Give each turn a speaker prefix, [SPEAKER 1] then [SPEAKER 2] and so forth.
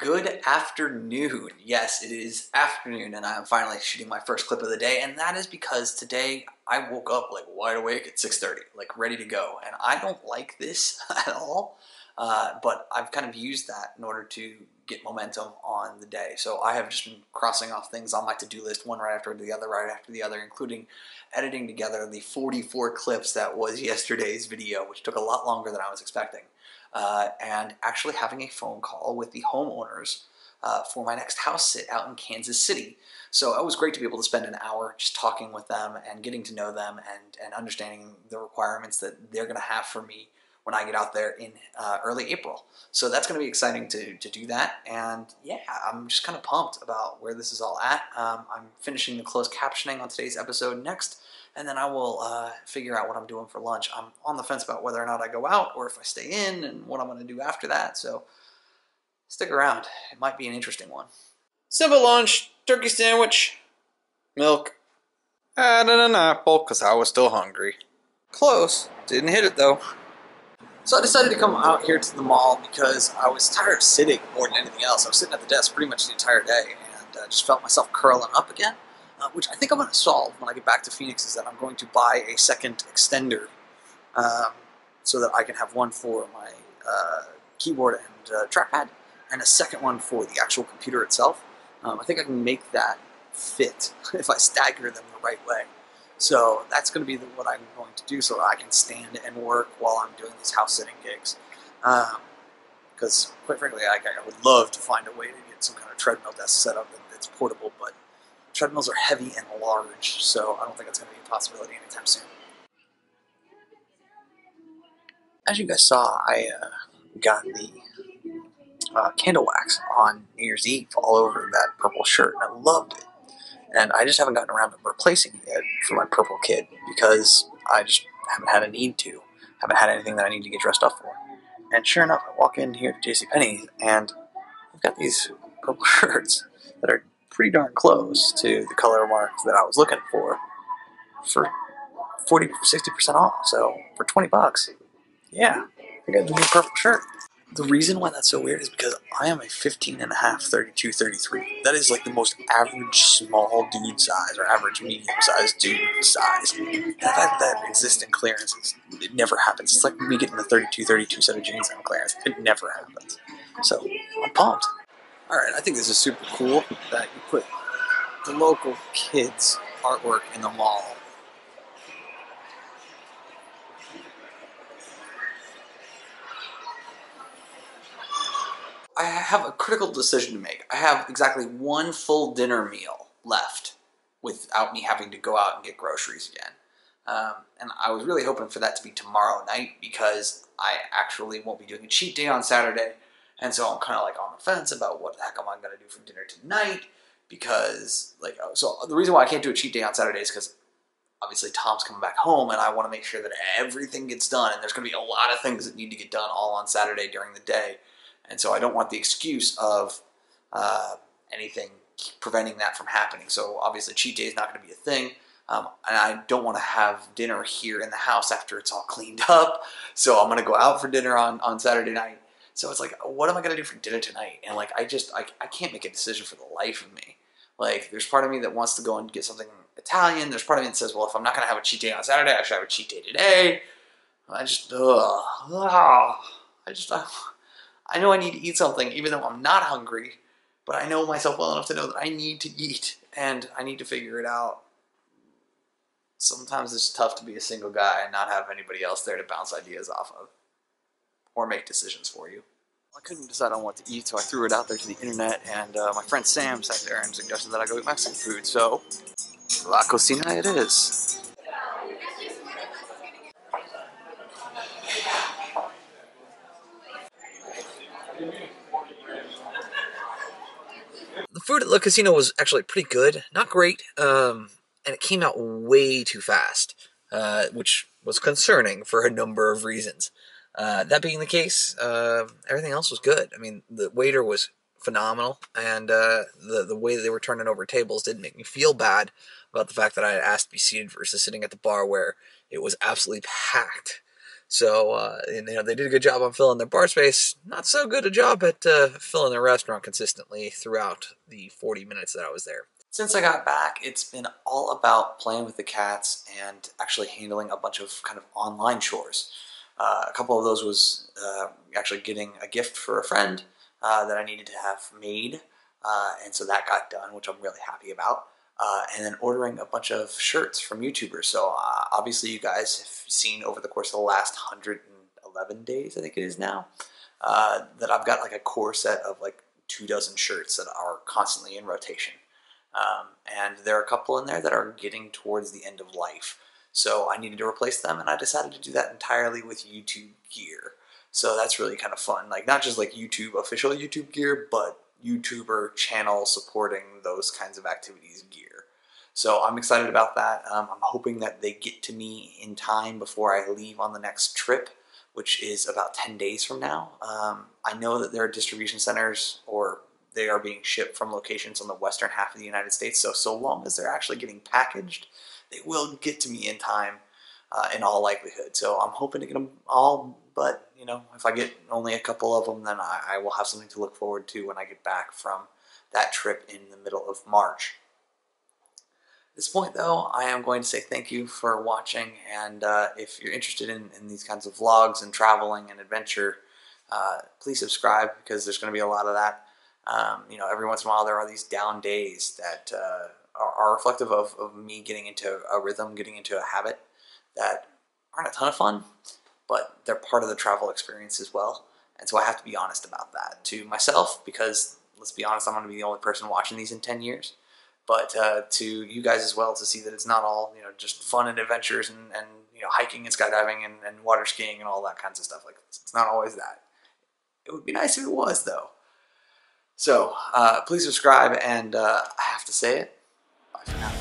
[SPEAKER 1] Good afternoon. Yes, it is afternoon and I am finally shooting my first clip of the day, and that is because today I woke up like wide awake at 6:30, like ready to go, and I don't like this at all, but I've kind of used that in order to get momentum on the day. So I have just been crossing off things on my to-do list, one right after the other, including editing together the 44 clips that was yesterday's video, which took a lot longer than I was expecting. And actually having a phone call with the homeowners for my next house sit out in Kansas City. So it was great to be able to spend an hour just talking with them and getting to know them and understanding the requirements that they're going to have for me when I get out there in early April. So that's going to be exciting to do that. And yeah, I'm just kind of pumped about where this is all at. I'm finishing the closed captioning on today's episode next, and then I will figure out what I'm doing for lunch. I'm on the fence about whether or not I go out or if I stay in and what I'm going to do after that. So stick around. It might be an interesting one.
[SPEAKER 2] Simple lunch, turkey sandwich, milk, and an apple because I was still hungry. Close. Didn't hit it though.
[SPEAKER 1] So I decided to come out here to the mall because I was tired of sitting more than anything else. I was sitting at the desk pretty much the entire day and just felt myself curling up again. Which I think I'm going to solve when I get back to Phoenix, is that I'm going to buy a second extender so that I can have one for my keyboard and trackpad and a second one for the actual computer itself. I think I can make that fit if I stagger them the right way. So that's going to be what I'm going to do so that I can stand and work while I'm doing these house sitting gigs. Because quite frankly, I would love to find a way to get some kind of treadmill desk set up that's portable, but treadmills are heavy and large, so I don't think it's going to be a possibility anytime soon. As you guys saw, I got the candle wax on New Year's Eve all over that purple shirt, and I loved it. And I just haven't gotten around to replacing it yet for my purple kid because I just haven't had a need to. Haven't had anything that I need to get dressed up for. And sure enough, I walk in here to JCPenney, and I've got these purple shirts that are pretty darn close to the color mark that I was looking for 40-60% off. So for 20 bucks, yeah, I got a new purple shirt. The reason why that's so weird is because I am a 15.5, 32, 33. That is like the most average small dude size or average medium sized dude size. And the fact that exists in clearance, it never happens. It's like me getting a 32, 32 set of jeans on clearance. It never happens. So I'm pumped. Alright, I think this is super cool that you put the local kids' artwork in the mall. I have a critical decision to make. I have exactly one full dinner meal left without me having to go out and get groceries again. And I was really hoping for that to be tomorrow night because I actually won't be doing a cheat day on Saturday. And so I'm kind of like on the fence about what the heck am I going to do for dinner tonight, because so the reason why I can't do a cheat day on Saturday is because obviously Tom's coming back home and I want to make sure that everything gets done, and there's going to be a lot of things that need to get done all on Saturday during the day. And so I don't want the excuse of anything preventing that from happening. So obviously cheat day is not going to be a thing. And I don't want to have dinner here in the house after it's all cleaned up. So I'm going to go out for dinner on Saturday night. So it's like, what am I going to do for dinner tonight? And like, I can't make a decision for the life of me. Like, there's part of me that wants to go and get something Italian. There's part of me that says, well, if I'm not going to have a cheat day on Saturday, I should have a cheat day today. I know I need to eat something even though I'm not hungry, but I know myself well enough to know that I need to eat and I need to figure it out. Sometimes it's tough to be a single guy and not have anybody else there to bounce ideas off of or make decisions for you. I couldn't decide on what to eat, so I threw it out there to the internet, and my friend Sam sat there and suggested that I go eat Mexican food, so La Cocina it is. The food at La Casino was actually pretty good. Not great, and it came out way too fast, which was concerning for a number of reasons. That being the case, everything else was good. I mean, the waiter was phenomenal, and the way they were turning over tables didn't make me feel bad about the fact that I had asked to be seated versus sitting at the bar where it was absolutely packed.
[SPEAKER 2] So, they did a good job on filling their bar space. Not so good a job at filling their restaurant consistently throughout the 40 minutes that I was there.
[SPEAKER 1] Since I got back, it's been all about playing with the cats and actually handling a bunch of kind of online chores. A couple of those was actually getting a gift for a friend that I needed to have made, and so that got done, which I'm really happy about. And then ordering a bunch of shirts from YouTubers. So obviously, you guys have seen over the course of the last 111 days, I think it is now, that I've got like a core set of like 24 shirts that are constantly in rotation. And there are a couple in there that are getting towards the end of life. So I needed to replace them, and I decided to do that entirely with YouTube gear. So that's really kind of fun. Like, not just like official YouTube gear, but YouTuber channel supporting those kinds of activities gear. So I'm excited about that. I'm hoping that they get to me in time before I leave on the next trip, which is about 10 days from now. I know that there are distribution centers, or they are being shipped from locations on the western half of the United States. So long as they're actually getting packaged, they will get to me in time, in all likelihood. So I'm hoping to get them all, but if I get only a couple of them, then I will have something to look forward to when I get back from that trip in the middle of March. At this point, though, I am going to say thank you for watching, and if you're interested in these kinds of vlogs and traveling and adventure, please subscribe, because there's going to be a lot of that. Every once in a while there are these down days that are reflective of me getting into a rhythm, getting into a habit that aren't a ton of fun, but they're part of the travel experience as well. And so I have to be honest about that to myself, because let's be honest, I'm going to be the only person watching these in 10 years. But to you guys as well, to see that it's not all just fun and adventures and hiking and skydiving and water skiing and all that kinds of stuff. Like, it's not always that. It would be nice if it was, though. So please subscribe, and I have to say it. Bye for now.